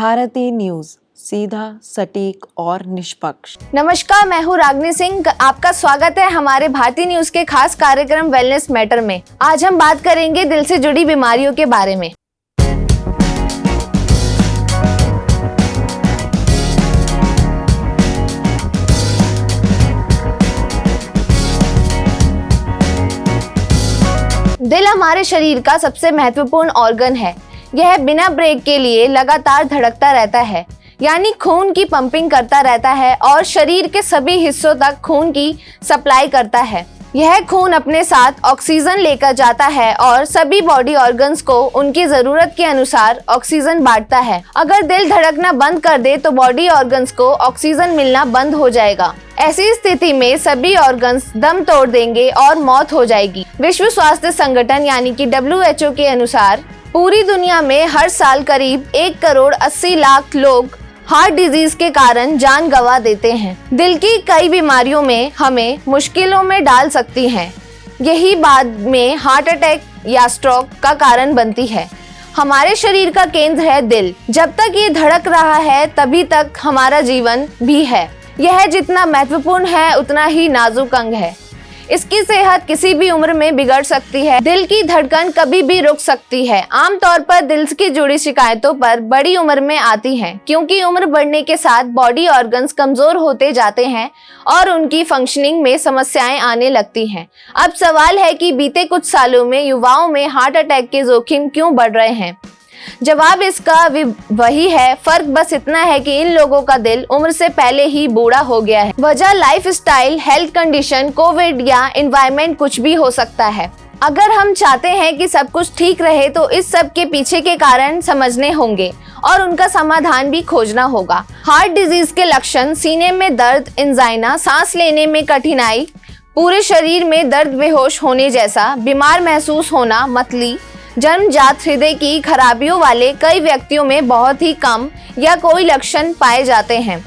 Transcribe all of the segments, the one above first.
Bharti news, सीधा, सटीक और निष्पक्ष। नमस्कार, मैं हूँ रागनी सिंह। आपका स्वागत है हमारे भारती न्यूज के खास कार्यक्रम वेलनेस मैटर में। आज हम बात करेंगे दिल से जुड़ी बीमारियों के बारे में। दिल हमारे शरीर का सबसे महत्वपूर्ण ऑर्गन है। यह बिना ब्रेक के लिए लगातार धड़कता रहता है, यानी खून की पंपिंग करता रहता है और शरीर के सभी हिस्सों तक खून की सप्लाई करता है। यह खून अपने साथ ऑक्सीजन लेकर जाता है और सभी बॉडी ऑर्गन्स को उनकी जरूरत के अनुसार ऑक्सीजन बांटता है। अगर दिल धड़कना बंद कर दे तो बॉडी ऑर्गन्स को ऑक्सीजन मिलना बंद हो जाएगा। ऐसी स्थिति में सभी ऑर्गन्स दम तोड़ देंगे और मौत हो जाएगी। विश्व स्वास्थ्य संगठन यानी कि WHO के अनुसार पूरी दुनिया में हर साल करीब 1,80,00,000 लोग हार्ट डिजीज के कारण जान गंवा देते हैं। दिल की कई बीमारियों में हमें मुश्किलों में डाल सकती हैं। यही बाद में हार्ट अटैक या स्ट्रोक का कारण बनती है। हमारे शरीर का केंद्र है दिल। जब तक ये धड़क रहा है तभी तक हमारा जीवन भी है। यह जितना महत्वपूर्ण है उतना ही नाजुक अंग है। इसकी सेहत किसी भी उम्र में बिगड़ सकती है। दिल की धड़कन कभी भी रुक सकती है। आमतौर पर दिल की जुड़ी शिकायतों पर बड़ी उम्र में आती हैं, क्योंकि उम्र बढ़ने के साथ बॉडी ऑर्गन्स कमजोर होते जाते हैं और उनकी फंक्शनिंग में समस्याएं आने लगती हैं। अब सवाल है कि बीते कुछ सालों में युवाओं में हार्ट अटैक के जोखिम क्यों बढ़ रहे हैं? जवाब इसका वही है, फर्क बस इतना है कि इन लोगों का दिल उम्र से पहले ही बूढ़ा हो गया है। वजह लाइफस्टाइल, हेल्थ कंडीशन, कोविड या एनवायरनमेंट कुछ भी हो सकता है। अगर हम चाहते हैं कि सब कुछ ठीक रहे तो इस सब के पीछे के कारण समझने होंगे और उनका समाधान भी खोजना होगा। हार्ट डिजीज के लक्षण: सीने में दर्द, एंजाइना, सांस लेने में कठिनाई, पूरे शरीर में दर्द, बेहोश होने जैसा, बीमार महसूस होना, मतली, जन्मजात हृदय की खराबियों वाले कई व्यक्तियों में बहुत ही कम या कोई लक्षण पाए जाते हैं।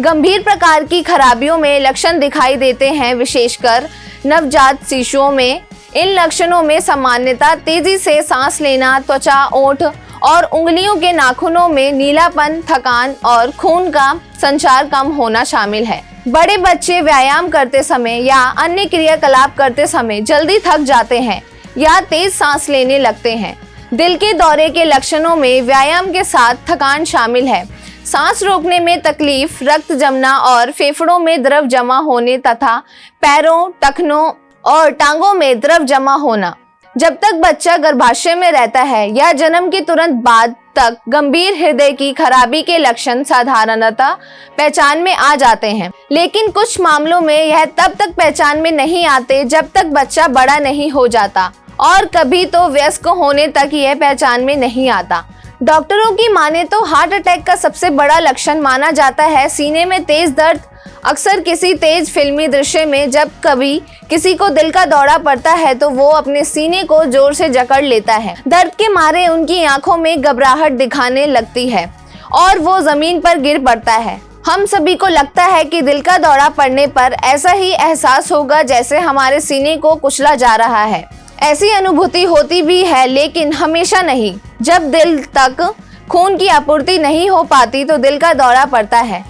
गंभीर प्रकार की खराबियों में लक्षण दिखाई देते हैं, विशेषकर नवजात शिशुओं में। इन लक्षणों में सामान्यतः तेजी से सांस लेना, त्वचा, ओंठ और उंगलियों के नाखूनों में नीलापन, थकान और खून का संचार कम होना शामिल है। बड़े बच्चे व्यायाम करते समय या अन्य क्रियाकलाप करते समय जल्दी थक जाते हैं या तेज सांस लेने लगते हैं। दिल के दौरे के लक्षणों में व्यायाम के साथ थकान शामिल है, सांस रोकने में तकलीफ, रक्त जमना और फेफड़ों में द्रव जमा होने तथा पैरों, टखनों और टांगों में द्रव जमा होना। जब तक बच्चा गर्भाशय में रहता है या जन्म के तुरंत बाद तक गंभीर हृदय की खराबी के लक्षण साधारणतः पहचान में आ जाते हैं, लेकिन कुछ मामलों में यह तब तक पहचान में नहीं आते जब तक बच्चा बड़ा नहीं हो जाता और कभी तो वयस्क होने तक यह पहचान में नहीं आता। डॉक्टरों की माने तो हार्ट अटैक का सबसे बड़ा लक्षण माना जाता है सीने में तेज दर्द। अक्सर किसी तेज फिल्मी दृश्य में जब कभी किसी को दिल का दौरा पड़ता है तो वो अपने सीने को जोर से जकड़ लेता है। दर्द के मारे उनकी आंखों में घबराहट दिखाने लगती है और वो जमीन पर गिर पड़ता है। हम सभी को लगता है कि दिल का दौरा पड़ने पर ऐसा ही एहसास होगा जैसे हमारे सीने को कुचला जा रहा है। ऐसी अनुभूति होती भी है, लेकिन हमेशा नहीं। जब दिल तक खून की आपूर्ति नहीं हो पाती तो दिल का दौरा पड़ता है।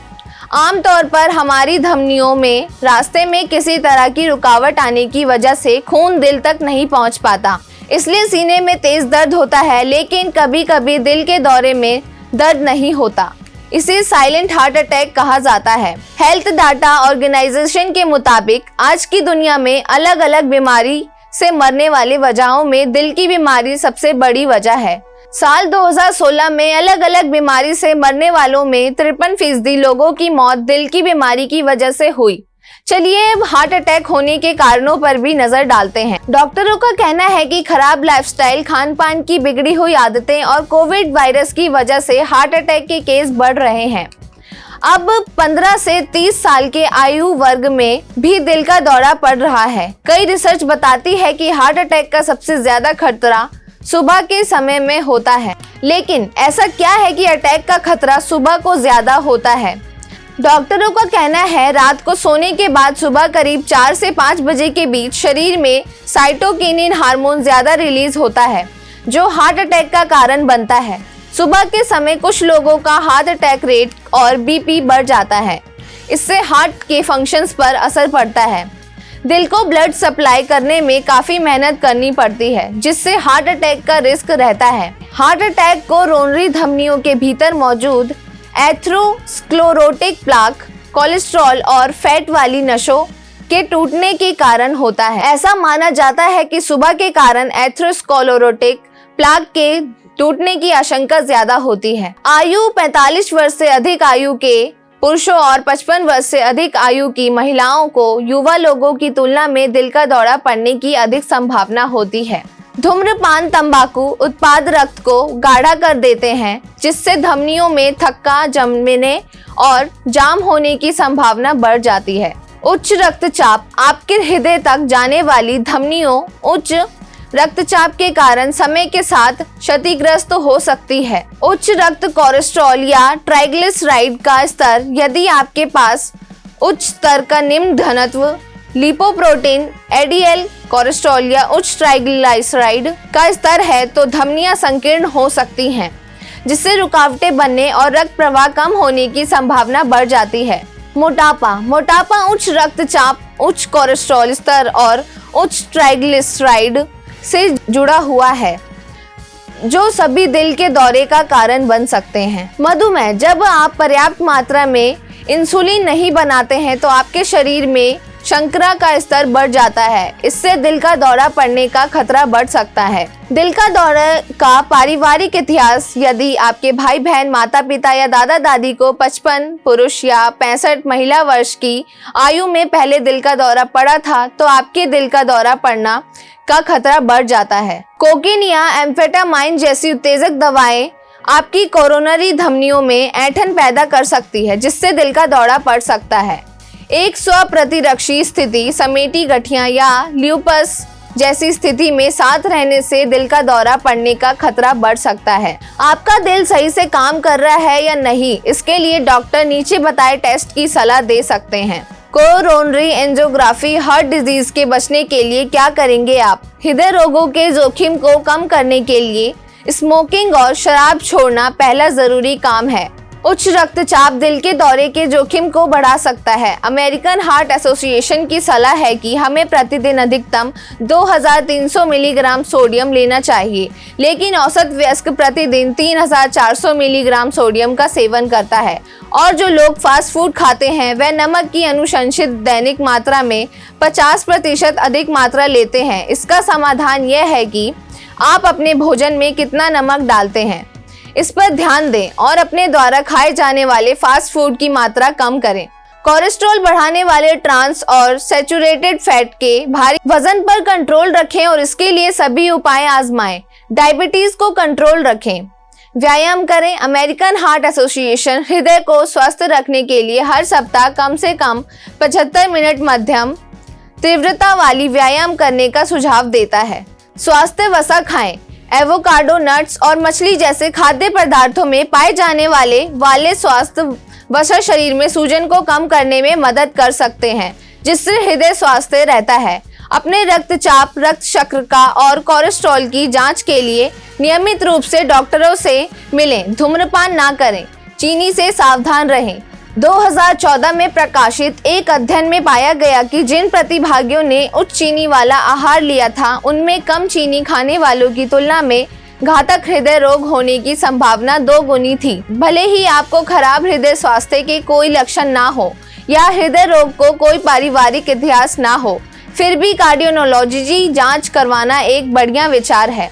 आमतौर पर हमारी धमनियों में रास्ते में किसी तरह की रुकावट आने की वजह से खून दिल तक नहीं पहुंच पाता, इसलिए सीने में तेज दर्द होता है। लेकिन कभी कभी दिल के दौरे में दर्द नहीं होता, इसे साइलेंट हार्ट अटैक कहा जाता है। हेल्थ डाटा ऑर्गेनाइजेशन के मुताबिक आज की दुनिया में अलग अलग बीमारी से मरने वाली वजहों में दिल की बीमारी सबसे बड़ी वजह है। साल 2016 में अलग अलग बीमारी से मरने वालों में 53% लोगों की मौत दिल की बीमारी की वजह से हुई। चलिए अब हार्ट अटैक होने के कारणों पर भी नजर डालते हैं। डॉक्टरों का कहना है कि खराब लाइफस्टाइल, खान पान की बिगड़ी हुई आदतें और कोविड वायरस की वजह से हार्ट अटैक के केस बढ़ रहे हैं। अब 15 से 30 साल के आयु वर्ग में भी दिल का दौरा पड़ रहा है। कई रिसर्च बताती है कि हार्ट अटैक का सबसे ज्यादा खतरा सुबह के समय में होता है। लेकिन ऐसा क्या है कि अटैक का खतरा सुबह को ज्यादा होता है? डॉक्टरों का कहना है रात को सोने के बाद सुबह करीब 4 से 5 बजे के बीच शरीर में साइटोकिनिन हार्मोन ज्यादा रिलीज होता है, जो हार्ट अटैक का कारण बनता है। सुबह के समय कुछ लोगों का हार्ट अटैक रेट और बीपी बढ़ जाता है। इससे हार्ट के फंक्शंस पर असर पड़ता है। दिल को ब्लड सप्लाई करने में काफी मेहनत करनी पड़ती है, जिससे हार्ट अटैक का रिस्क रहता है। हार्ट अटैक कोरोनरी धमनियों के भीतर मौजूद एथेरोस्क्लेरोटिक प्लाक, कोलेस्ट्रॉल और फैट वाली नसों के टूटने के कारण होता है। ऐसा माना जाता है कि सुबह के कारण एथेरोस्क्लेरोटिक प्लाक के टूटने की आशंका ज्यादा होती है। आयु 45 वर्ष से अधिक आयु के पुरुषों और 55 वर्ष से अधिक आयु की महिलाओं को युवा लोगों की तुलना में दिल का दौरा पड़ने की अधिक संभावना होती है। धूम्रपान तंबाकू उत्पाद रक्त को गाढ़ा कर देते हैं, जिससे धमनियों में थक्का जमने और जाम होने की संभावना बढ़ जाती है। उच्च रक्तचाप आपके हृदय तक जाने वाली धमनियों उच्च रक्तचाप के कारण समय के साथ क्षतिग्रस्त हो सकती है। उच्च रक्त कोलेस्ट्रॉल या ट्राइग्लिसराइड का स्तर, यदि आपके पास उच्च स्तर का निम्न घनत्व लिपोप्रोटीन एलडीएल कोलेस्ट्रॉल या उच्च ट्राइग्लिसराइड का स्तर है, तो धमनियां संकीर्ण हो सकती हैं, जिससे रुकावटें बनने और रक्त प्रवाह कम होने की संभावना बढ़ जाती है। मोटापा उच्च रक्तचाप, उच्च कोलेस्ट्रॉल स्तर और उच्च ट्राइग्लिसराइड से जुड़ा हुआ है, जो सभी दिल के दौरे का कारण बन सकते हैं। मधुमेह, जब आप पर्याप्त मात्रा में इंसुलिन नहीं बनाते हैं तो आपके शरीर में शर्करा का स्तर बढ़ जाता है। इससे दिल का दौरा पड़ने का खतरा बढ़ सकता है। दिल का दौरा का पारिवारिक इतिहास, यदि आपके भाई बहन, माता पिता या दादा दादी को 55 पुरुष या 65 महिला वर्ष की आयु में पहले दिल का दौरा पड़ा था, तो आपके दिल का दौरा पड़ना का खतरा बढ़ जाता है। कोकीन या एम्फेटामाइन जैसी उत्तेजक दवाएं आपकी कोरोनरी धमनियों में ऐंठन पैदा कर सकती है, जिससे दिल का दौरा पड़ सकता है। एक स्वप्रतिरक्षी स्थिति, समेटी गठिया या ल्यूपस जैसी स्थिति में साथ रहने से दिल का दौरा पड़ने का खतरा बढ़ सकता है। आपका दिल सही से काम कर रहा है या नहीं, इसके लिए डॉक्टर नीचे बताए टेस्ट की सलाह दे सकते हैं। कोरोनरी एंजियोग्राफी, हार्ट डिजीज के बचने के लिए क्या करेंगे आप? हृदय रोगों के जोखिम को कम करने के लिए स्मोकिंग और शराब छोड़ना पहला जरूरी काम है। उच्च रक्तचाप दिल के दौरे के जोखिम को बढ़ा सकता है। अमेरिकन हार्ट एसोसिएशन की सलाह है कि हमें प्रतिदिन अधिकतम 2300 मिलीग्राम सोडियम लेना चाहिए, लेकिन औसत वयस्क प्रतिदिन 3400 मिलीग्राम सोडियम का सेवन करता है। और जो लोग फास्ट फूड खाते हैं वह नमक की अनुशंसित दैनिक मात्रा में 50% अधिक मात्रा लेते हैं। इसका समाधान यह है कि आप अपने भोजन में कितना नमक डालते हैं, इस पर ध्यान दें और अपने द्वारा खाए जाने वाले फास्ट फूड की मात्रा कम करें। कोलेस्ट्रॉल बढ़ाने वाले ट्रांस और सैचुरेटेड फैट के भारी वजन पर कंट्रोल रखें और इसके लिए सभी उपाय आजमाएं। डायबिटीज को कंट्रोल रखें। व्यायाम करें। अमेरिकन हार्ट एसोसिएशन हृदय को स्वस्थ रखने के लिए हर सप्ताह कम से कम 75 मिनट मध्यम तीव्रता वाली व्यायाम करने का सुझाव देता है। स्वास्थ्य वसा खाएं। एवोकाडो, नट्स और मछली जैसे खाद्य पदार्थों में पाए जाने वाले स्वास्थ्य वसा शरीर में सूजन को कम करने में मदद कर सकते हैं, जिससे हृदय स्वस्थ रहता है। अपने रक्तचाप, रक्त शर्करा और कोलेस्ट्रॉल की जांच के लिए नियमित रूप से डॉक्टरों से मिलें। धूम्रपान ना करें। चीनी से सावधान रहें। 2014 में प्रकाशित एक अध्ययन में पाया गया कि जिन प्रतिभागियों ने उच्च चीनी वाला आहार लिया था, उनमें कम चीनी खाने वालों की तुलना में घातक हृदय रोग होने की संभावना 2 गुनी थी। भले ही आपको खराब हृदय स्वास्थ्य के कोई लक्षण ना हो या हृदय रोग को कोई पारिवारिक इतिहास ना हो, फिर भी कार्डियोलॉजी जांच करवाना एक बढ़िया विचार है।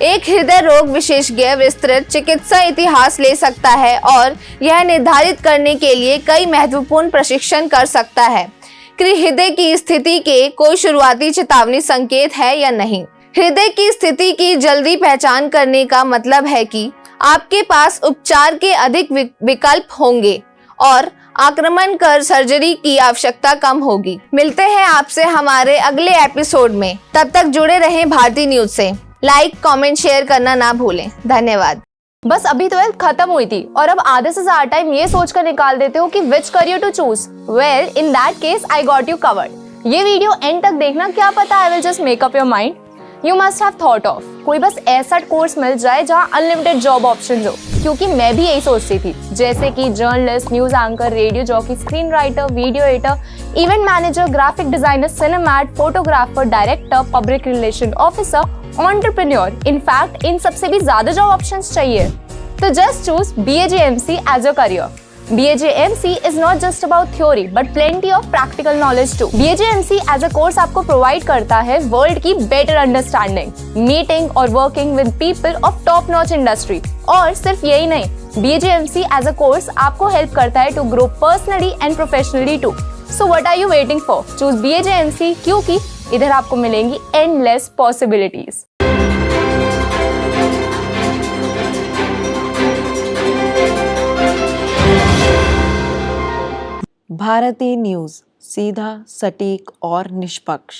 एक हृदय रोग विशेषज्ञ विस्तृत चिकित्सा इतिहास ले सकता है और यह निर्धारित करने के लिए कई महत्वपूर्ण प्रशिक्षण कर सकता है कि हृदय की स्थिति के कोई शुरुआती चेतावनी संकेत है या नहीं। हृदय की स्थिति की जल्दी पहचान करने का मतलब है कि आपके पास उपचार के अधिक विकल्प होंगे और आक्रमण कर सर्जरी की आवश्यकता कम होगी। मिलते हैं आपसे हमारे अगले एपिसोड में। तब तक जुड़े रहें भारती न्यूज से। लाइक, कमेंट, शेयर करना ना भूलें। धन्यवाद। बस अभी 12th खत्म हुई थी और अब आधे से ज्यादा टाइम ये सोचकर निकाल देते हो कि which career to choose. Well, in that case I got you covered. ये वीडियो एंड तक देखना, क्या पता I will just make up your mind. You must have thought of कोई बस ऐसा कोर्स मिल जाए जहाँ अनलिमिटेड जॉब ऑप्शन हो, क्योंकि मैं भी यही सोचती थी, जैसे कि journalist, news anchor, radio jockey, screen writer, video editor, event manager, graphic designer, सिनेमैट, photographer, director, public relation officer, entrepreneur. In fact इन सबसे भी ज्यादा जॉब ऑप्शंस चाहिए। तो just choose BAJMC as your career. BAJMC is not just about theory but plenty of practical knowledge too. BAJMC as a course आपको provide करता है world की better understanding, meeting और working with people of top notch industry। और सिर्फ यही नहीं, BAJMC as a course आपको help करता है to grow personally and professionally too. So what are you waiting for? Choose BAJMC क्योंकि इधर आपको मिलेंगी endless possibilities। भारतीय न्यूज़, सीधा, सटीक और निष्पक्ष।